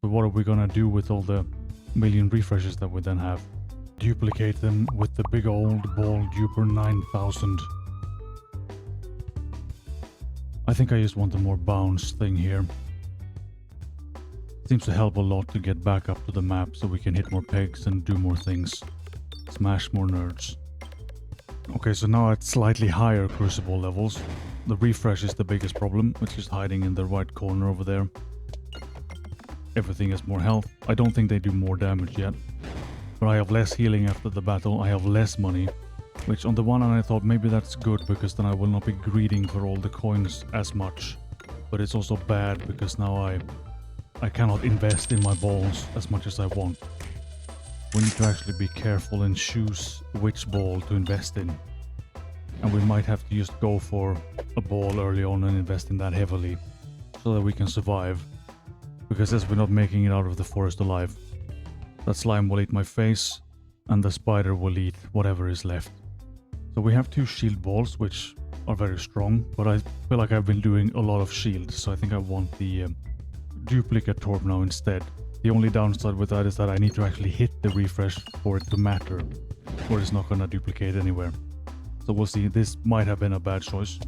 but what are we gonna do with all the million refreshes that we then have? Duplicate them with the big old ball duper 9000. I think I just want a more bounce thing here. Seems to help a lot to get back up to the map so we can hit more pegs and do more things. Smash more nerds. Okay, so now at slightly higher Cruciball levels, the refresh is the biggest problem. It's just hiding in the right corner over there. Everything has more health. I don't think they do more damage yet. But I have less healing after the battle. I have less money. Which on the one hand I thought maybe that's good because then I will not be greeding for all the coins as much. But it's also bad because now I cannot invest in my balls as much as I want. We need to actually be careful and choose which ball to invest in. And we might have to just go for a ball early on and invest in that heavily so that we can survive. Because as we're not making it out of the forest alive, that slime will eat my face and the spider will eat whatever is left. So we have 2 shield balls which are very strong, but I feel like I've been doing a lot of shield, so I think I want the duplicate torp now instead. The only downside with that is that I need to actually hit the refresh for it to matter, or it's not gonna duplicate anywhere. So we'll see, this might have been a bad choice.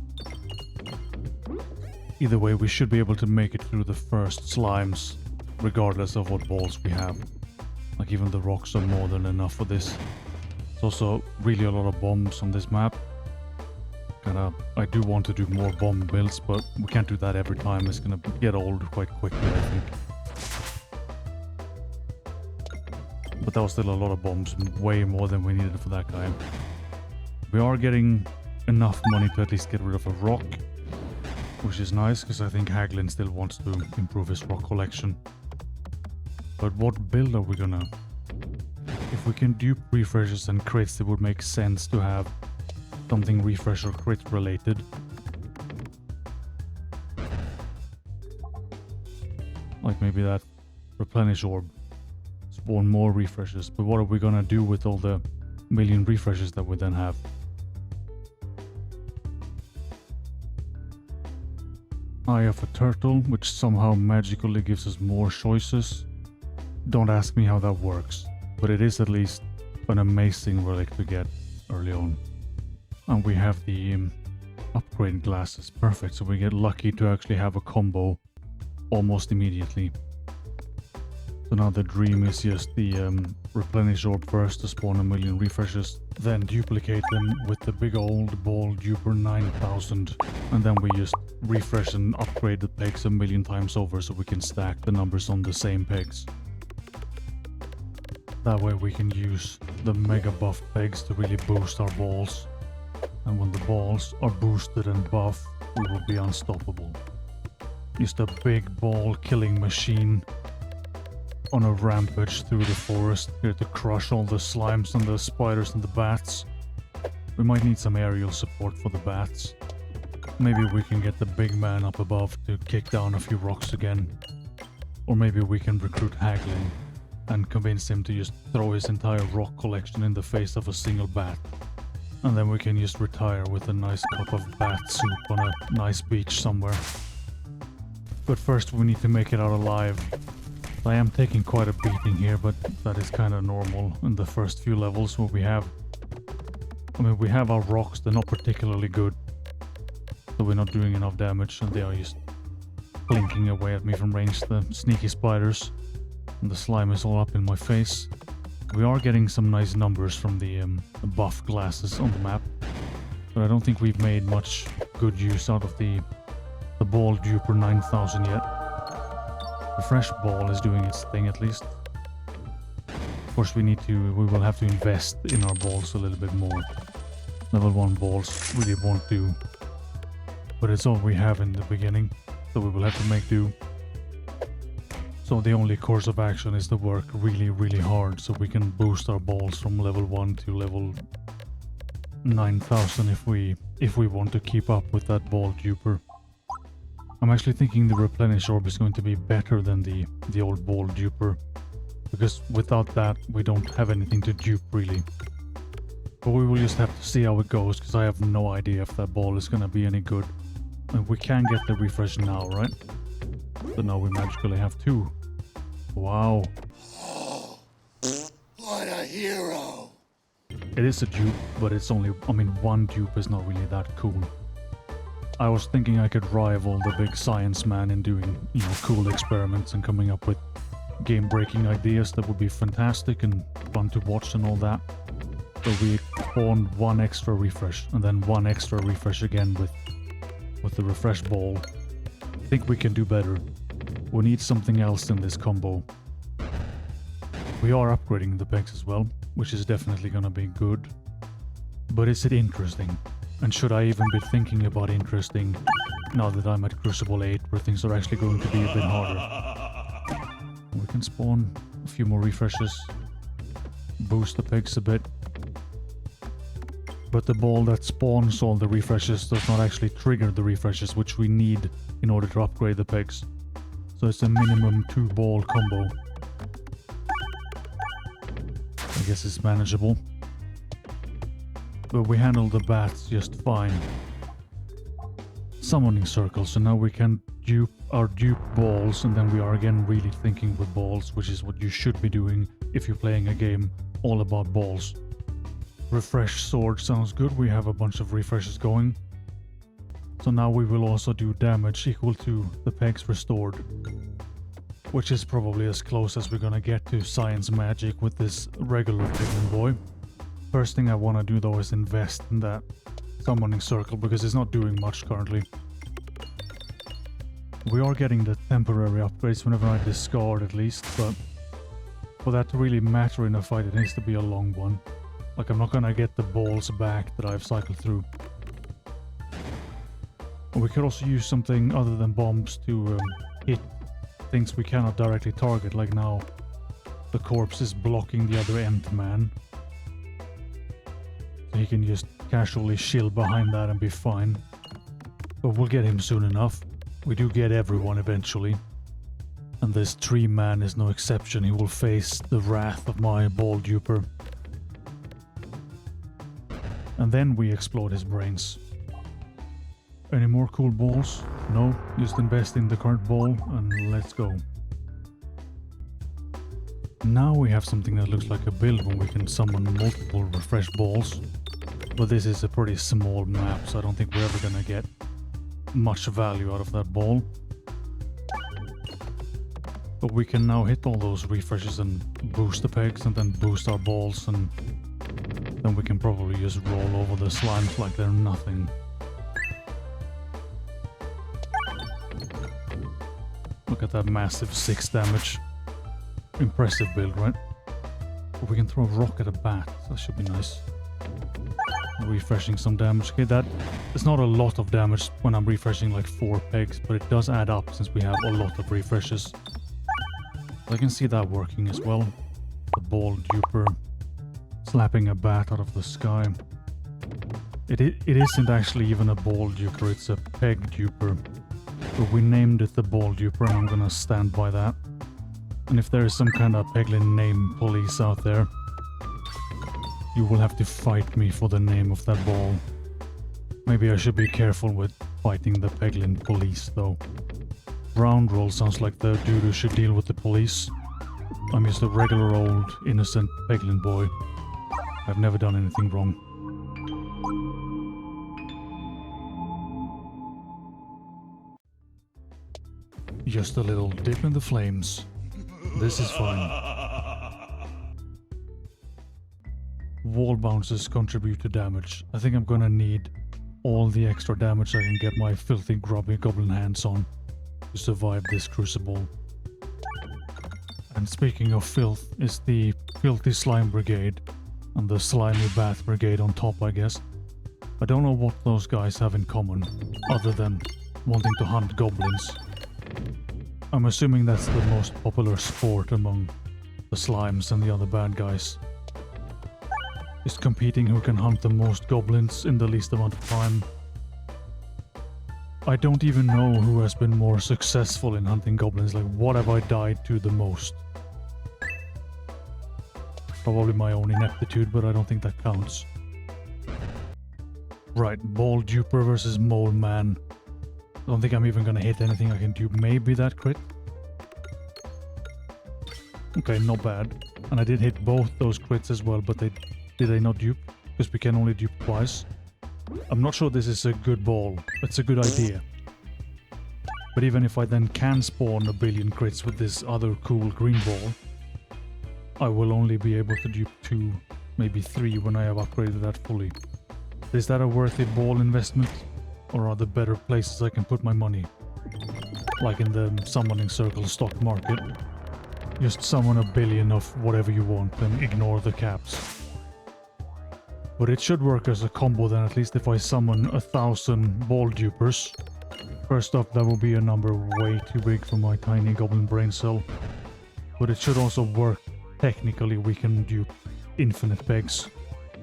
Either way, we should be able to make it through the first slimes, regardless of what balls we have. Like even the rocks are more than enough for this. There's also really a lot of bombs on this map. I do want to do more bomb builds, but we can't do that every time. It's gonna get old quite quickly, I think. But that was still a lot of bombs, way more than we needed for that guy. We are getting enough money to at least get rid of a rock, which is nice, because I think Peglin still wants to improve his rock collection. But what build are we gonna... If we can dupe refreshes and crits, it would make sense to have something refresh or crit related. Like maybe that replenish orb. Spawn more refreshes. But what are we gonna do with all the million refreshes that we then have? Eye of a turtle, which somehow magically gives us more choices. Don't ask me how that works, but it is at least an amazing relic to get early on. And we have the upgrade glasses. Perfect, so we get lucky to actually have a combo almost immediately. So now the dream is just the replenish orb first to spawn a million refreshes, then duplicate them with the big old ball duper 9000, and then we just refresh and upgrade the pegs a million times over so we can stack the numbers on the same pegs. That way we can use the mega buff pegs to really boost our balls. And when the balls are boosted and buff, we will be unstoppable. Just a big ball killing machine on a rampage through the forest, here to crush all the slimes and the spiders and the bats. We might need some aerial support for the bats. Maybe we can get the big man up above to kick down a few rocks again. Or maybe we can recruit Peglin and convince him to just throw his entire rock collection in the face of a single bat. And then we can just retire with a nice cup of bat soup on a nice beach somewhere. But first we need to make it out alive. I am taking quite a beating here, but that is kind of normal in the first few levels where we have... I mean, we have our rocks, they're not particularly good. So we're not doing enough damage, and they are just blinking away at me from range, the sneaky spiders. And the slime is all up in my face. We are getting some nice numbers from the buff glasses on the map. But I don't think we've made much good use out of the ball duper 9000 yet. The fresh ball is doing its thing at least. Of course we will have to invest in our balls a little bit more. Level 1 balls really won't do. But it's all we have in the beginning, so we will have to make do. So the only course of action is to work really, really hard so we can boost our balls from level 1 to level 9000 if we want to keep up with that ball duper. I'm actually thinking the replenish orb is going to be better than the old ball duper, because without that we don't have anything to dupe really. But we will just have to see how it goes, because I have no idea if that ball is going to be any good. And we can get the refresh now, right? So now we magically have 2. Wow. What a hero! It is a dupe, but it's only... I mean, one dupe is not really that cool. I was thinking I could rival the big science man in doing, you know, cool experiments and coming up with game-breaking ideas that would be fantastic and fun to watch and all that. So we spawned one extra refresh, and then one extra refresh again with the refresh ball. I think we can do better. We need something else in this combo. We are upgrading the pegs as well, which is definitely gonna be good. But is it interesting? And should I even be thinking about interesting now that I'm at Cruciball 8, where things are actually going to be a bit harder? We can spawn a few more refreshes, boost the pegs a bit. But the ball that spawns all the refreshes does not actually trigger the refreshes, which we need in order to upgrade the pegs. So it's a minimum 2-ball combo. I guess it's manageable. But we handled the bats just fine. Summoning circle, so now we can dupe our dupe balls, and then we are again really thinking with balls, which is what you should be doing if you're playing a game all about balls. Refresh sword sounds good, we have a bunch of refreshes going. So now we will also do damage equal to the pegs restored. Which is probably as close as we're gonna get to science magic with this regular Peglin boy. First thing I want to do though is invest in that summoning circle, because it's not doing much currently. We are getting the temporary upgrades whenever I discard at least, but for that to really matter in a fight it needs to be a long one. Like, I'm not gonna get the balls back that I've cycled through. We could also use something other than bombs to hit things we cannot directly target, like now the corpse is blocking the other end man. So he can just casually shield behind that and be fine. But we'll get him soon enough. We do get everyone eventually. And this tree man is no exception. He will face the wrath of my ball duper. And then we explode his brains. Any more cool balls? No, just invest in the current ball and let's go. Now we have something that looks like a build where we can summon multiple refresh balls. But this is a pretty small map, so I don't think we're ever gonna get much value out of that ball. But we can now hit all those refreshes and boost the pegs and then boost our balls, and then we can probably just roll over the slimes like they're nothing. Look at that massive 6 damage. Impressive build, right? But we can throw a rock at a bat, that should be nice. Refreshing some damage. Okay, that is not a lot of damage when I'm refreshing like 4 pegs, but it does add up since we have a lot of refreshes. I can see that working as well. The ball duper slapping a bat out of the sky. It isn't actually even a ball duper, it's a peg duper. But we named it the ball duper and I'm gonna stand by that. And if there is some kind of Peglin name police out there, you will have to fight me for the name of that ball. Maybe I should be careful with fighting the Peglin police though. Round roll sounds like the dude who should deal with the police. I'm just a regular old innocent Peglin boy. I've never done anything wrong. Just a little dip in the flames. This is fine. Wall bounces contribute to damage. I think I'm gonna need all the extra damage I can get my filthy grubby goblin hands on to survive this Cruciball. And speaking of filth, is the filthy slime brigade and the slimy bat brigade on top, I guess. I don't know what those guys have in common, other than wanting to hunt goblins. I'm assuming that's the most popular sport among the slimes and the other bad guys. Just competing who can hunt the most goblins in the least amount of time. I don't even know who has been more successful in hunting goblins, like what have I died to the most? Probably my own ineptitude, but I don't think that counts. Right, ball duper versus mole man. I don't think I'm even gonna hit anything I can do. Maybe that crit? Okay, not bad. And I did hit both those crits as well, but did they not dupe? Because we can only dupe twice. I'm not sure this is a good ball. It's a good idea. But even if I then can spawn a billion crits with this other cool green ball, I will only be able to dupe 2, maybe 3 when I have upgraded that fully. Is that a worthy ball investment? Or are there better places I can put my money? Like in the summoning circle stock market. Just summon a billion of whatever you want and ignore the caps. But it should work as a combo then, at least if I summon 1,000 ball dupers. First off, that will be a number way too big for my tiny goblin brain cell. But it should also work. Technically, we can dupe infinite pegs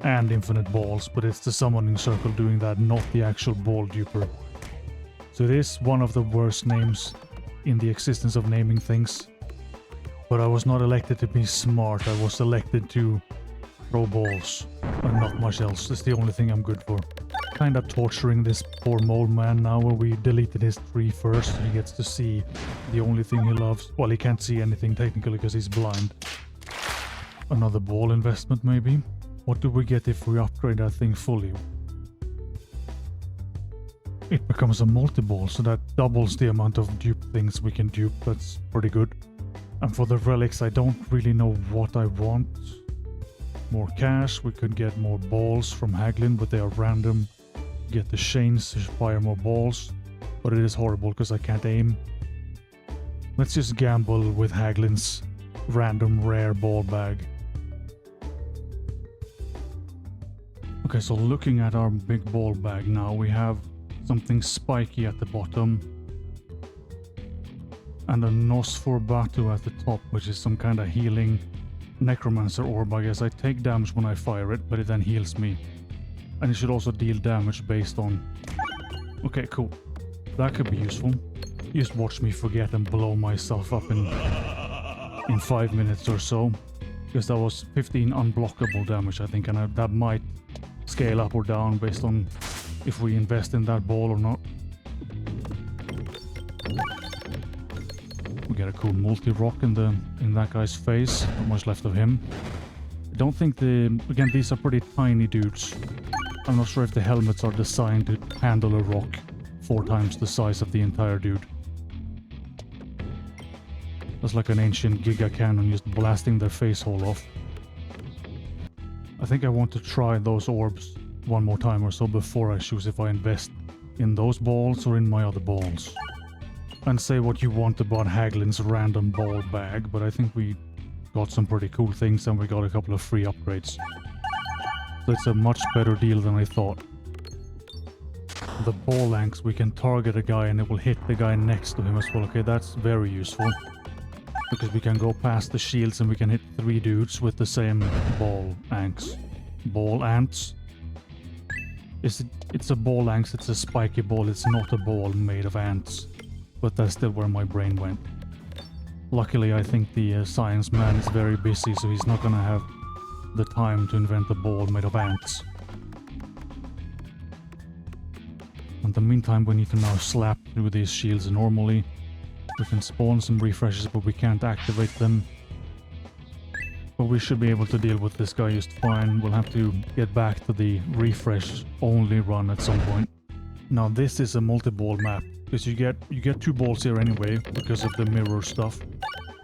and infinite balls, but it's the summoning circle doing that, not the actual ball duper. So it is one of the worst names in the existence of naming things. But I was not elected to be smart, I was elected to throw balls. And not much else, that's the only thing I'm good for. Kinda torturing this poor mole man now, where we deleted his tree first, so he gets to see the only thing he loves. Well, he can't see anything technically because he's blind. Another ball investment maybe? What do we get if we upgrade that thing fully? It becomes a multi-ball, so that doubles the amount of dupe things we can dupe. That's pretty good. And for the relics, I don't really know what I want. More cash, we could get more balls from Peglin, but they are random. Get the chains to fire more balls, but it is horrible because I can't aim. Let's just gamble with Peglin's random rare ball bag. Okay, so looking at our big ball bag now, we have something spiky at the bottom and a Nosforbatu at the top, which is some kind of healing necromancer orb. I guess I take damage when I fire it, but it then heals me. And it should also deal damage based on... Okay, cool. That could be useful. Just watch me forget and blow myself up in 5 minutes or so. Because that was 15 unblockable damage, I think, and that might scale up or down based on if we invest in that ball or not. We get a cool multi-rock in that guy's face. Not much left of him. I don't think again, these are pretty tiny dudes. I'm not sure if the helmets are designed to handle a rock 4 times the size of the entire dude. That's like an ancient Giga Cannon just blasting their face hole off. I think I want to try those orbs one more time or so before I choose if I invest in those balls or in my other balls. And say what you want about Peglin's random ball bag, but I think we got some pretty cool things and we got a couple of free upgrades. So it's a much better deal than I thought. The ball lengths, we can target a guy and it will hit the guy next to him as well. Okay, that's very useful. Because we can go past the shields and we can hit 3 dudes with the same ball anks. Ball ants? It's a ball anks, it's a spiky ball, it's not a ball made of ants. But that's still where my brain went. Luckily, I think the science man is very busy, so he's not gonna have the time to invent a ball made of ants. In the meantime, we need to now slap through these shields normally. We can spawn some refreshes, but we can't activate them. But we should be able to deal with this guy just fine. We'll have to get back to the refresh-only run at some point. Now this is a multi-ball map, because you get 2 balls here anyway, because of the mirror stuff.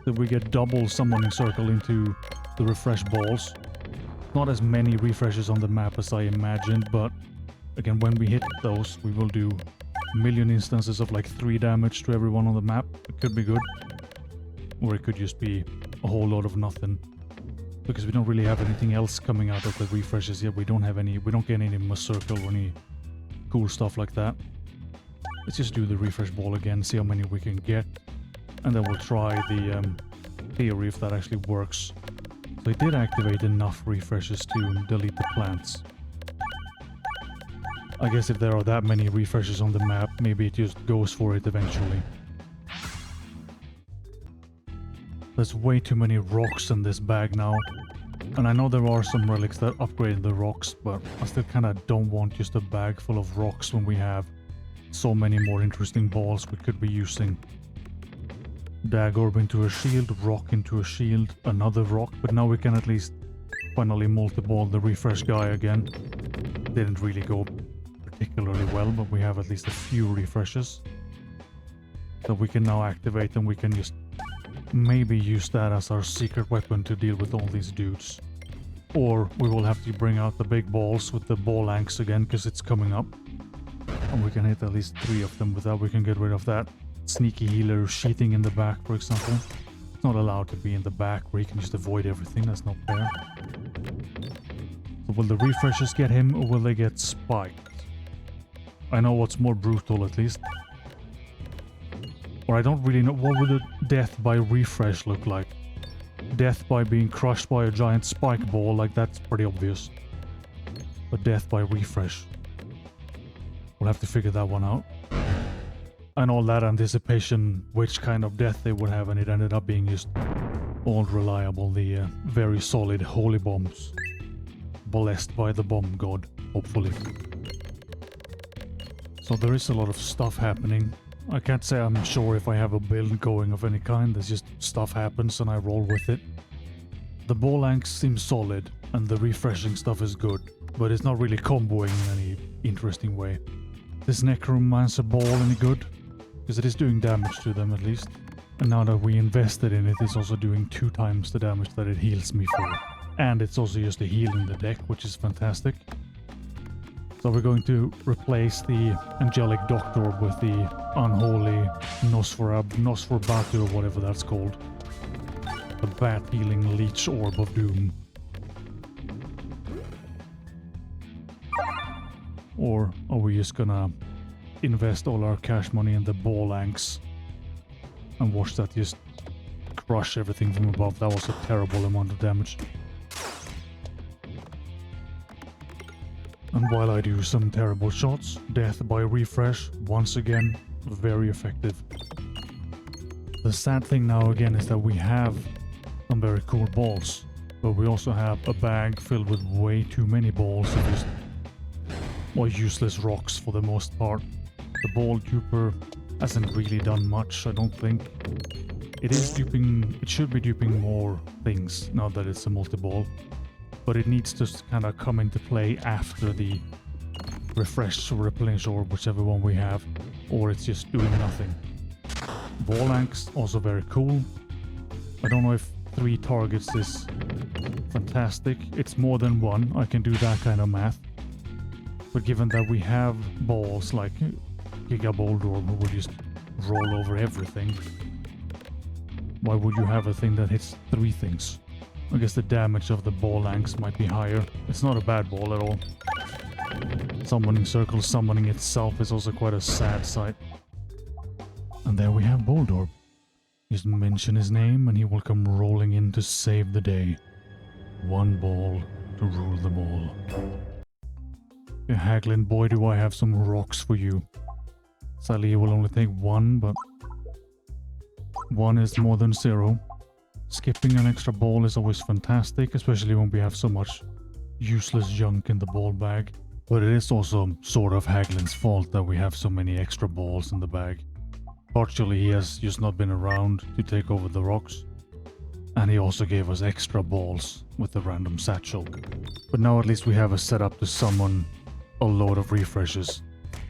So we get double summoning circle into the refresh balls. Not as many refreshes on the map as I imagined, but again, when we hit those, we will do a million instances of like 3 damage to everyone on the map. It could be good. Or it could just be a whole lot of nothing. Because we don't really have anything else coming out of the refreshes yet. We don't get any circle or any cool stuff like that. Let's just do the refresh ball again, see how many we can get. And then we'll try the theory if that actually works. So I did activate enough refreshes to delete the plants. I guess if there are that many refreshes on the map, maybe it just goes for it eventually. There's way too many rocks in this bag now. And I know there are some relics that upgrade the rocks, but I still kinda don't want just a bag full of rocks when we have so many more interesting balls we could be using. Dag orb into a shield, rock into a shield, another rock, but now we can at least finally multi-ball the refresh guy again. Didn't really go particularly well, but we have at least a few refreshes. So we can now activate and we can just maybe use that as our secret weapon to deal with all these dudes. Or we will have to bring out the big balls with the ball anks again because it's coming up. And we can hit at least 3 of them with that. We can get rid of that sneaky healer sheathing in the back, for example. It's not allowed to be in the back where you can just avoid everything. That's not fair. So will the refreshers get him or will they get spiked? I know what's more brutal at least. Or I don't really know. What would a death by refresh look like? Death by being crushed by a giant spike ball, like that's pretty obvious. But death by refresh. We'll have to figure that one out. And all that anticipation, which kind of death they would have, and it ended up being just old reliable, the very solid holy bombs. Blessed by the bomb god, hopefully. So there is a lot of stuff happening. I can't say I'm sure if I have a build going of any kind. There's just stuff happens and I roll with it. The ball anks seem solid and the refreshing stuff is good, but it's not really comboing in any interesting way. This necromancer ball any good? Because it is doing damage to them at least. And now that we invested in it, it's also doing 2 times the damage that it heals me for. And it's also just a heal in the deck, which is fantastic. So we're going to replace the Angelic Doctor with the Unholy Nosferatu or whatever that's called. The Bat Healing Leech Orb of Doom. Or are we just gonna invest all our cash money in the ball anks and watch that just crush everything from above? That was a terrible amount of damage. And while I do some terrible shots, death by refresh, once again, very effective. The sad thing now again is that we have some very cool balls, but we also have a bag filled with way too many balls of just useless rocks for the most part. The ball duper hasn't really done much, I don't think. It should be duping more things now that it's a multi-ball. But it needs to kind of come into play after the refresh or replenish or whichever one we have, or it's just doing nothing. Ball anks, also very cool. I don't know if 3 targets is fantastic. It's more than 1, I can do that kind of math. But given that we have balls like Giga Boldorm who will just roll over everything, why would you have a thing that hits 3 things? I guess the damage of the ball anks might be higher. It's not a bad ball at all. Summoning Circle summoning itself is also quite a sad sight. And there we have Boldorb. Just mention his name and he will come rolling in to save the day. 1 ball to rule them all. Yeah, Haglin, boy do I have some rocks for you. Sadly, you will only take 1, but 1 is more than 0. Skipping an extra ball is always fantastic, especially when we have so much useless junk in the ball bag. But it is also sort of Haglin's fault that we have so many extra balls in the bag. Partially he has just not been around to take over the rocks. And he also gave us extra balls with the random satchel. But now at least we have a setup to summon a load of refreshes.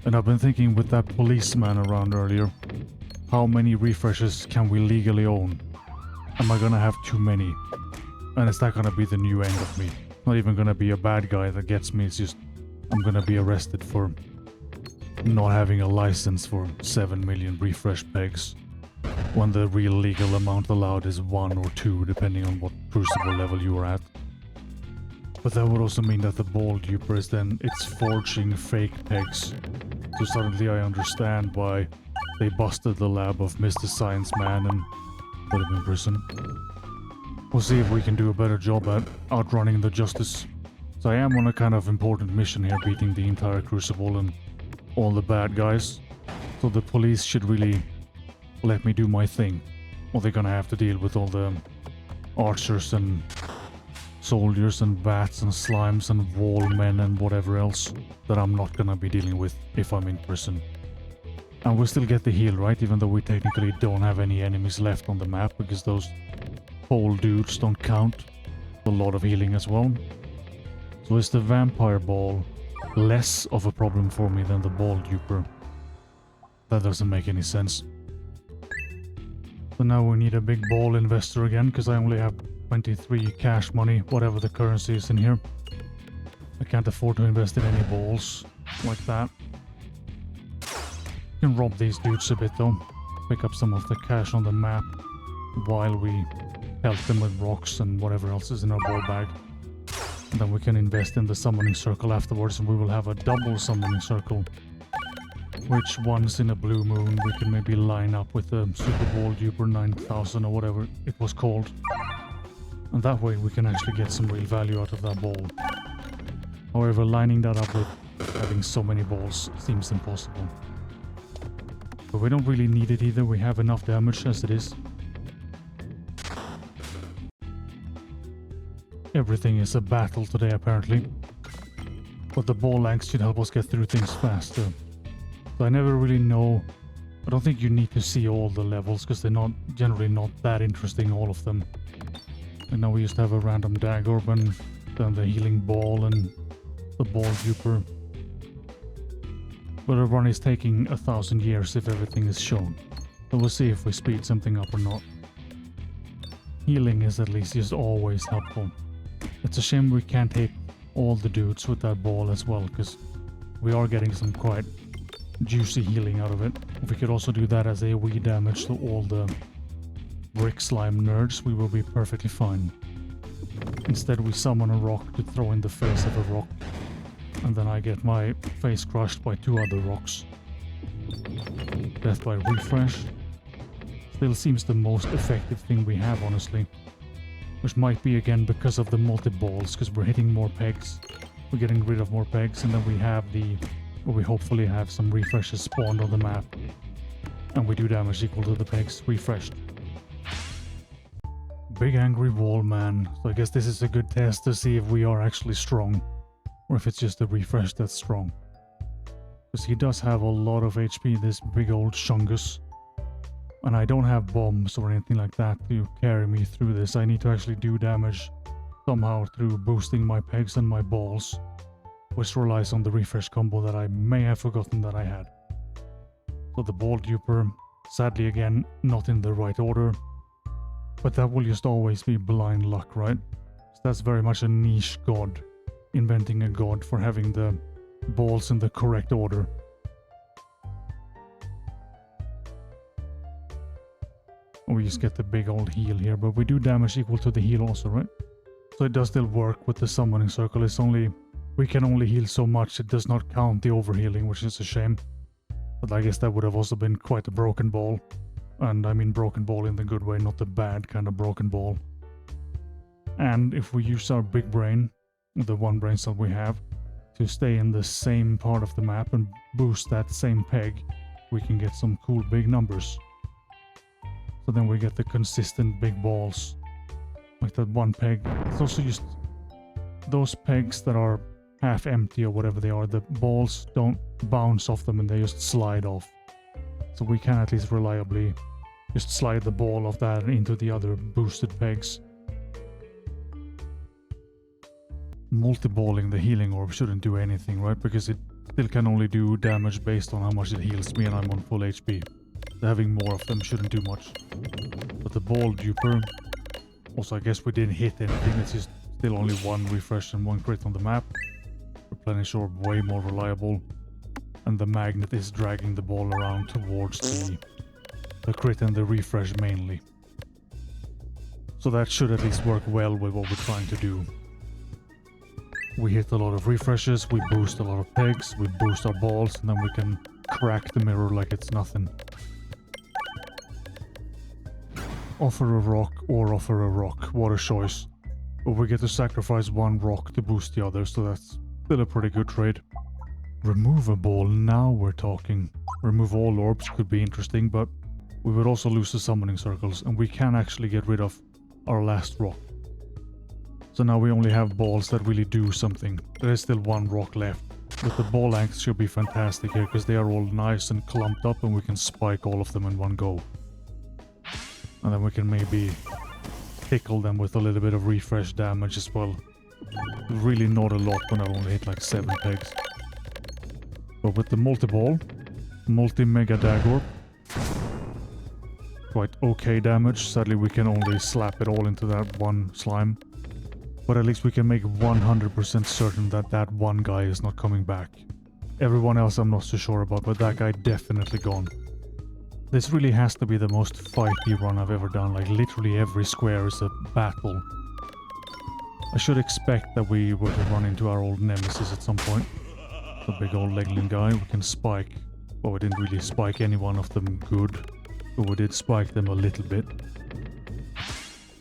And I've been thinking with that policeman around earlier, how many refreshes can we legally own? Am I gonna have too many? And is that gonna be the new end of me? Not even gonna be a bad guy that gets me, it's just I'm gonna be arrested for not having a license for 7 million refresh pegs, when the real legal amount allowed is 1 or 2 depending on what Cruciball level you are at. But that would also mean that the ball duper is then it's forging fake pegs. So suddenly I understand why they busted the lab of Mr. Science Man and put him in prison. We'll see if we can do a better job at outrunning the justice. So I am on a kind of important mission here, beating the entire Crucible and all the bad guys. So the police should really let me do my thing, or they're gonna have to deal with all the archers and soldiers and bats and slimes and wall men and whatever else that I'm not gonna be dealing with if I'm in prison. And we still get the heal, right? Even though we technically don't have any enemies left on the map, because those pole dudes don't count. A lot of healing as well. So is the vampire ball less of a problem for me than the ball duper? That doesn't make any sense. So now we need a big ball investor again, because I only have 23 cash money, whatever the currency is in here. I can't afford to invest in any balls like that. Can rob these dudes a bit though. Pick up some of the cash on the map while we help them with rocks and whatever else is in our ball bag. And then we can invest in the summoning circle afterwards, and we will have a double summoning circle. Which once in a blue moon we can maybe line up with the Super Ball Duper 9000 or whatever it was called. And that way we can actually get some real value out of that ball. However, lining that up with having so many balls seems impossible. But we don't really need it either, we have enough damage as it is. Everything is a battle today apparently. But the ball length should help us get through things faster. So I never really know. I don't think you need to see all the levels because they're not generally not that interesting, all of them. And now we just have a random dagger and then the healing ball and the ball duper. But a run is taking 1,000 years if everything is shown. So we'll see if we speed something up or not. Healing is at least just always helpful. It's a shame we can't hit all the dudes with that ball as well, because we are getting some quite juicy healing out of it. If we could also do that as AoE damage to all the brick slime nerds, we will be perfectly fine. Instead we summon a rock to throw in the face of a rock, and then I get my face crushed by 2 other rocks. Death by refresh still seems the most effective thing we have, honestly. Which might be again because of the multi-balls, because we're hitting more pegs. We're getting rid of more pegs, and then we have we hopefully have some refreshes spawned on the map. And we do damage equal to the pegs refreshed. Big angry wall man. So I guess this is a good test to see if we are actually strong. Or if it's just a refresh that's strong. Because he does have a lot of HP, this big old Shungus. And I don't have bombs or anything like that to carry me through this. I need to actually do damage somehow through boosting my pegs and my balls, which relies on the refresh combo that I may have forgotten that I had. So the ball duper, sadly again, not in the right order. But that will just always be blind luck, right? So that's very much a niche god. Inventing a god for having the balls in the correct order. We just get the big old heal here, but we do damage equal to the heal also, right? So it does still work with the summoning circle. It's only, we can only heal so much. It does not count the overhealing, which is a shame. But I guess that would have also been quite a broken ball. And I mean broken ball in the good way, not the bad kind of broken ball. And if we use our big brain, the one brain cell we have, to stay in the same part of the map and boost that same peg, we can get some cool big numbers. So then we get the consistent big balls. Like that one peg. It's also just those pegs that are half empty or whatever they are, the balls don't bounce off them and they just slide off. So we can at least reliably just slide the ball of that into the other boosted pegs. Multi-balling the healing orb shouldn't do anything, right? Because it still can only do damage based on how much it heals me and I'm on full HP. So having more of them shouldn't do much. But the ball duper, also I guess we didn't hit anything, it's just still only 1 refresh and 1 crit on the map. Replenish orb way more reliable. And the magnet is dragging the ball around towards the crit and the refresh mainly. So that should at least work well with what we're trying to do. We hit a lot of refreshes, we boost a lot of pegs, we boost our balls, and then we can crack the mirror like it's nothing. Offer a rock or offer a rock, what a choice. But we get to sacrifice 1 rock to boost the other, so that's still a pretty good trade. Remove a ball, now we're talking. Remove all orbs could be interesting, but we would also lose the summoning circles, and we can actually get rid of our last rock. So now we only have balls that really do something. There is still 1 rock left. with the ball axe should be fantastic here, because they are all nice and clumped up and we can spike all of them in one go. And then we can maybe tickle them with a little bit of refresh damage as well. Really not a lot when I only hit like 7 pegs. But with the multi-ball, multi-mega dagger, quite okay damage. Sadly we can only slap it all into that one slime. But at least we can make 100% certain that that one guy is not coming back. Everyone else I'm not so sure about, but that guy definitely gone. This really has to be the most fighty run I've ever done, like literally every square is a battle. I should expect that we were to run into our old nemesis at some point. The big old Peglin guy. We can spike. Well, we didn't really spike any one of them good, but we did spike them a little bit.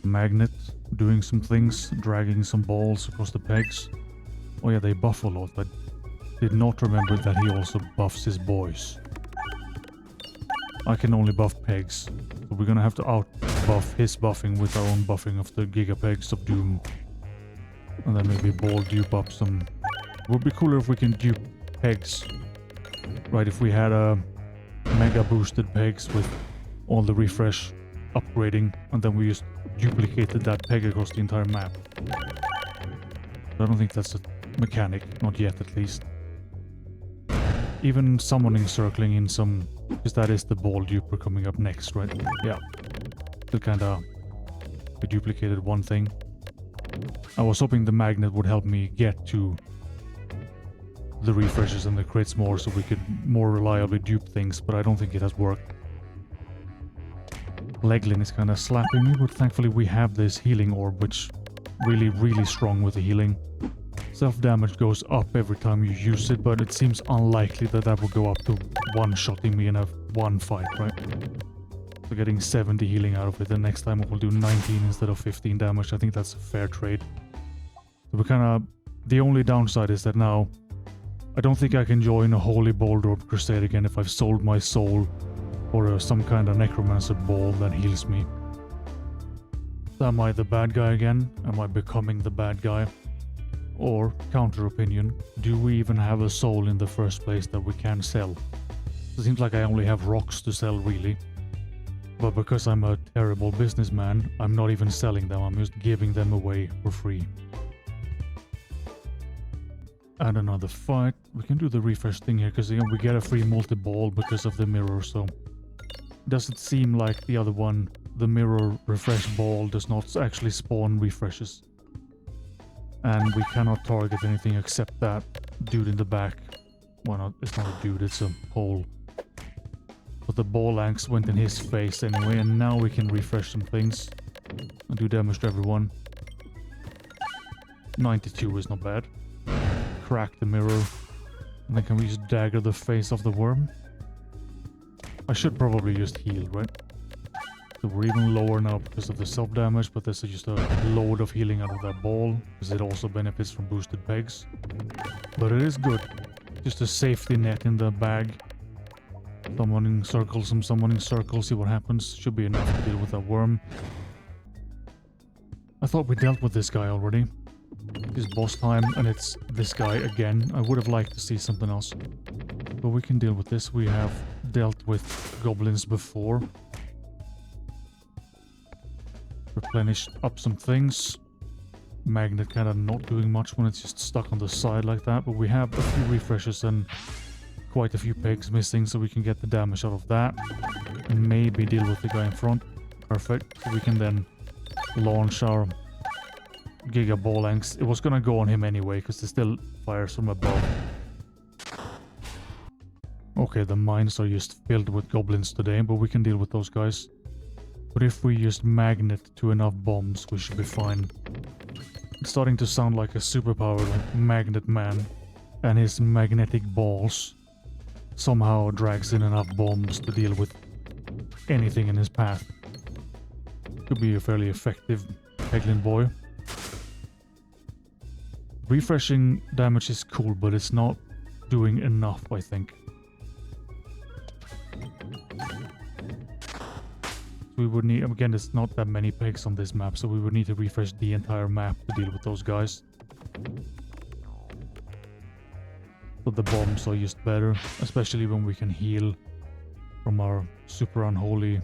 Magnet doing some things, dragging some balls across the pegs. Oh yeah, they buff a lot. I did not remember that he also buffs his boys. I can only buff pegs, so we're gonna have to out-buff his buffing with our own buffing of the Gigapegs of Doom. And then maybe ball dupe up some... It would be cooler if we can dupe pegs. Right, if we had a mega boosted pegs with all the refresh upgrading, and then we just duplicated that peg across the entire map. I don't think that's a mechanic, not yet at least. Even summoning circling in some, because that is the ball duper coming up next, right? Yeah. Still kinda, we duplicated one thing. I was hoping the magnet would help me get to the refreshes and the crits more, so we could more reliably dupe things, but I don't think it has worked. Peglin is kind of slapping me, but thankfully we have this healing orb, which really strong with the healing. Self-damage goes up every time you use it, but it seems unlikely that that will go up to one-shotting me in a one fight, right? So getting 70 healing out of it, the next time it will do 19 instead of 15 damage. I think that's a fair trade. So we're kind of... The only downside is that now I don't think I can join a Holy Boulder Crusade again if I've sold my soul for some kind of necromancer ball that heals me. Am I the bad guy again? Am I becoming the bad guy? Or, counter opinion, do we even have a soul in the first place that we can sell? It seems like I only have rocks to sell, really. But because I'm a terrible businessman, I'm not even selling them, I'm just giving them away for free. And another fight. We can do the refresh thing here, because we get a free multi-ball because of the mirror, so... Doesn't seem like the other one, the mirror refresh ball, does not actually spawn refreshes. And we cannot target anything except that dude in the back. Well, not, it's not a dude, it's a pole. But the ball axe went in his face anyway, and now we can refresh some things and do damage to everyone. 92 is not bad. Crack the mirror. And then can we just dagger the face of the worm? I should probably just heal, right? So we're even lower now because of the self-damage, but this is just a load of healing out of that ball, because it also benefits from boosted pegs. But it is good. Just a safety net in the bag. Summoning circles, some summoning circles, see what happens. Should be enough to deal with that worm. I thought we dealt with this guy already. It's boss time, and it's this guy again. I would have liked to see something else. But we can deal with this. We have dealt with goblins before. Replenished up some things. Magnet kind of not doing much when it's just stuck on the side like that, but we have a few refreshes and quite a few pegs missing, so we can get the damage out of that and maybe deal with the guy in front. Perfect. So we can then launch our Giga Ball Axe. It was gonna go on him anyway because it still fires from above. Okay, the mines are just filled with goblins today, but we can deal with those guys. But if we just magnet to enough bombs, we should be fine. It's starting to sound like a superpower, like Magnet Man, and his magnetic balls somehow drags in enough bombs to deal with anything in his path. Could be a fairly effective Peglin boy. Refreshing damage is cool, but it's not doing enough, I think. We would need, again, there's not that many pegs on this map, so we would need to refresh the entire map to deal with those guys. So the bombs are just better, especially when we can heal from our super unholy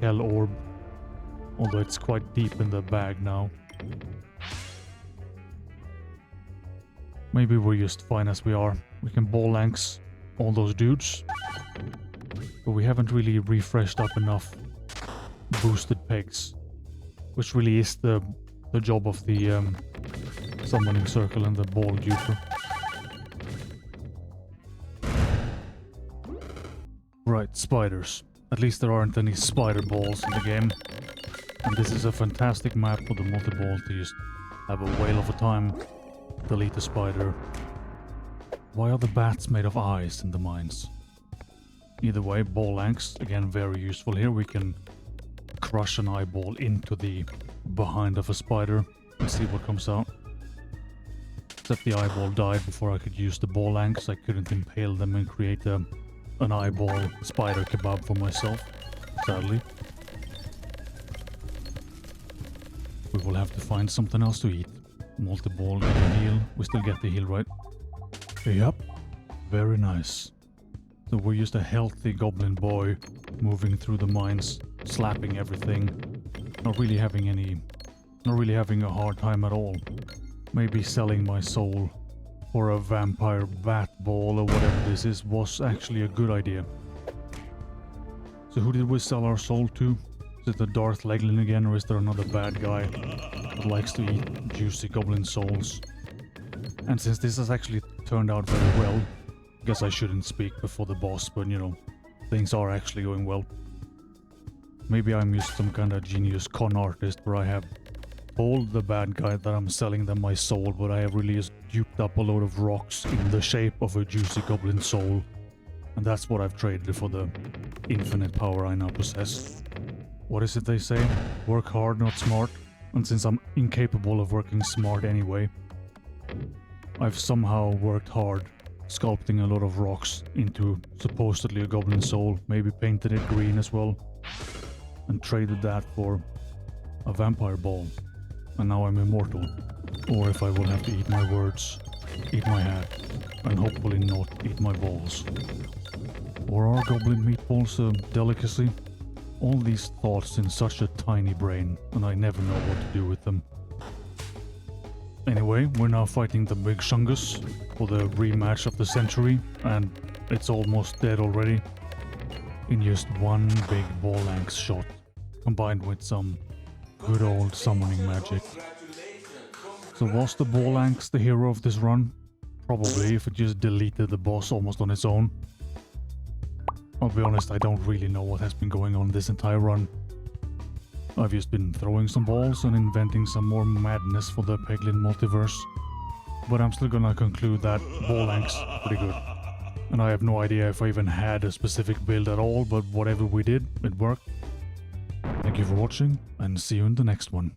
hell orb. Although it's quite deep in the bag now. Maybe we're just fine as we are. We can ball lance all those dudes. But we haven't really refreshed up enough boosted pegs. Which really is the job of the summoning circle and the ball duper. Right, spiders. At least there aren't any spider balls in the game. And this is a fantastic map for the multi-ball to just have a whale of a time. Delete the spider. Why are the bats made of eyes in the mines? Either way, ball lengths, again very useful here. We can crush an eyeball into the behind of a spider and see what comes out. Except the eyeball died before I could use the ball lengths. I couldn't impale them and create an eyeball spider kebab for myself, sadly. We will have to find something else to eat. Multi-ball, get a heal. We still get the heal, right? Yep. Very nice. So we're just a healthy goblin boy moving through the mines, slapping everything. Not really having a hard time at all. Maybe selling my soul for a vampire bat ball or whatever this is was actually a good idea. So who did we sell our soul to? Is it the Darth Peglin again, or is there another bad guy that likes to eat juicy goblin souls? And since this has actually turned out very well, I guess I shouldn't speak before the boss, but you know, things are actually going well. Maybe I'm just some kind of genius con artist where I have told the bad guy that I'm selling them my soul, but I have really just duped up a load of rocks in the shape of a juicy goblin soul. And that's what I've traded for the infinite power I now possess. What is it they say? Work hard, not smart. And since I'm incapable of working smart anyway, I've somehow worked hard sculpting a lot of rocks into supposedly a goblin soul, maybe painted it green as well, and traded that for a vampire ball. And now I'm immortal. Or if I will have to eat my words, eat my hat, and hopefully not eat my balls. Or are goblin meatballs a delicacy? All these thoughts in such a tiny brain, and I never know what to do with them. Anyway, we're now fighting the Big Shungus for the rematch of the century, and it's almost dead already. In just one big ball length shot, combined with some good old summoning magic. So was the ball length the hero of this run? Probably, if it just deleted the boss almost on its own. I'll be honest, I don't really know what has been going on this entire run. I've just been throwing some balls and inventing some more madness for the Peglin multiverse. But I'm still gonna conclude that ball length's pretty good. And I have no idea if I even had a specific build at all, but whatever we did, it worked. Thank you for watching, and see you in the next one.